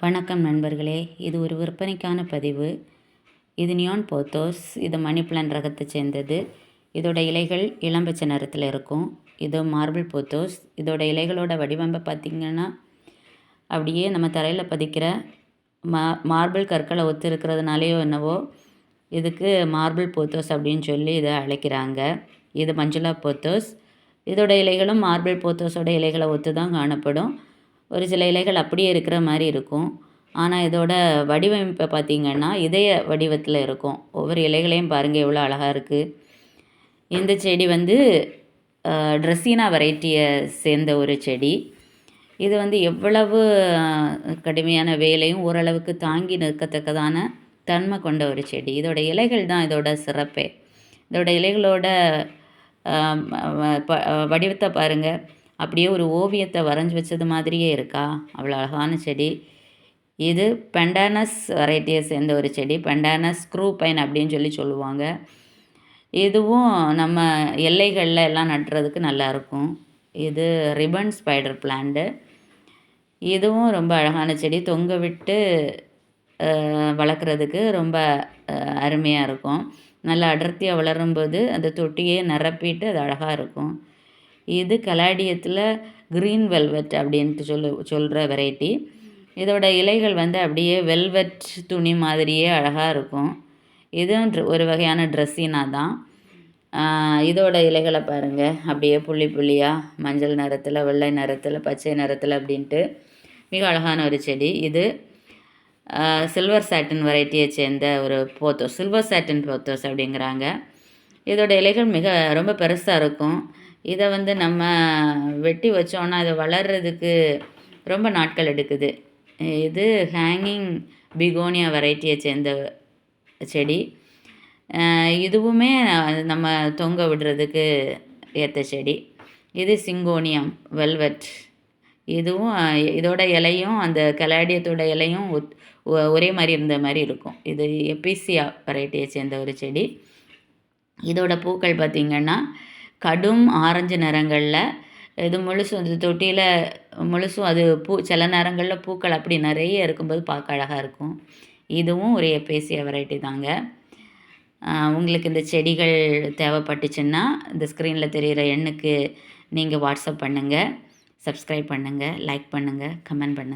வணக்கம் நண்பர்களே, இது ஒரு விற்பனைக்கான பதிவு. இது நியான் போத்தோஸ். இது மணி பிளான்ட் ரகத்தை சேர்ந்தது. இதோட இலைகள் இளம்பச்சை நிறத்தில் இருக்கும். இது மார்பிள் போத்தோஸ். இதோட இலைகளோட வடிவமைப்பை பார்த்திங்கன்னா அப்படியே நம்ம தரையில் பதிக்கிற மார்பிள் கற்களை ஒத்து இருக்கிறதுனாலையோ என்னவோ இதுக்கு மார்பிள் போத்தோஸ் அப்படின்னு சொல்லி இதை அழைக்கிறாங்க. இது மஞ்சுளா போத்தோஸ். இதோட இலைகளும் மார்பிள் போத்தோஸோட இலைகளை ஒத்து தான் காணப்படும். ஒரு சில இலைகள் அப்படியே இருக்கிற மாதிரி இருக்கும். ஆனால் இதோட வடிவமைப்பை பார்த்திங்கன்னா இதய வடிவத்தில் இருக்கும். ஒவ்வொரு இலைகளையும் பாருங்கள் எவ்வளோ அழகாக இருக்குது. இந்த செடி ட்ரெஸ்ஸினா வெரைட்டியை சேர்ந்த ஒரு செடி. இது எவ்வளவு கடுமையான வேலையும் ஓரளவுக்கு தாங்கி நிற்கத்தக்கதான தன்மை கொண்ட ஒரு செடி. இதோட இலைகள் தான் இதோட சிறப்பே. இதோட இலைகளோட வடிவத்தை பாருங்கள், அப்படியே ஒரு ஓவியத்தை வரைஞ்சி வச்சது மாதிரியே இருக்கா. அவ்வளோ அழகான செடி. இது பெண்டானஸ் வெரைட்டியை சேர்ந்த ஒரு செடி. பெண்டானஸ் ஸ்க்ரூ பைன் அப்படின்னு சொல்லுவாங்க. இதுவும் நம்ம எல்லைகளில் எல்லாம் நட்டுறதுக்கு நல்லாயிருக்கும். இது ரிப்பன் ஸ்பைடர் பிளான்ட்டு. இதுவும் ரொம்ப அழகான செடி. தொங்க விட்டு வளர்க்குறதுக்கு ரொம்ப அருமையாக இருக்கும். நல்லா அடர்த்தியாக வளரும்போது அந்த தொட்டியே நிரப்பிட்டு அது அழகாக இருக்கும். இது கலாடியத்தில் க்ரீன் வெல்வெட் அப்படின்ட்டு சொல்கிற வெரைட்டி. இதோட இலைகள் அப்படியே வெல்வெட் துணி மாதிரியே அழகாக இருக்கும். இதுவும் ஒரு வகையான ட்ரெஸ்ஸினா தான். இதோட இலைகளை பாருங்கள், அப்படியே புள்ளி புள்ளியாக மஞ்சள் நிறத்தில், வெள்ளை நிறத்தில், பச்சை நிறத்தில் அப்படின்ட்டு மிக அழகான ஒரு செடி. இது சில்வர் சாட்டின் வெரைட்டியை சேர்ந்த ஒரு போத்தோஸ். சில்வர் சாட்டின் போத்தோஸ் அப்படிங்கிறாங்க. இதோட இலைகள் ரொம்ப பெருசாக இருக்கும். இதை நம்ம வெட்டி வச்சோன்னா இதை வளர்கிறதுக்கு ரொம்ப நாட்கள் எடுக்குது. இது ஹேங்கிங் பிகோனியா வெரைட்டியை சேர்ந்த செடி. இதுவுமே நம்ம தொங்க விடுறதுக்கு ஏற்ற செடி. இது சிங்கோனியம் வெல்வெட். இதுவும் இதோட இலையும் அந்த கலாடியத்தோட இலையும் ஒரே மாதிரி இருந்த மாதிரி இருக்கும். இது எபிசியா வெரைட்டியை சேர்ந்த ஒரு செடி. இதோட பூக்கள் பார்த்திங்கன்னா கடும் ஆரஞ்சு நிறங்களில். இது முழுசும் அந்த தொட்டியில் முழுசும் அது சில நேரங்களில் பூக்கள் அப்படி நிறைய இருக்கும்போது பார்க்க அழகாக இருக்கும். இதுவும் ஒரு எபேசியா வெரைட்டி தாங்க. உங்களுக்கு இந்த செடிகள் தேவைப்பட்டுச்சுன்னா இந்த ஸ்க்ரீனில் தெரிகிற எண்ணுக்கு நீங்கள் வாட்ஸ்அப் பண்ணுங்கள், சப்ஸ்கிரைப் பண்ணுங்கள், லைக் பண்ணுங்கள், கமெண்ட் பண்ணுங்கள்.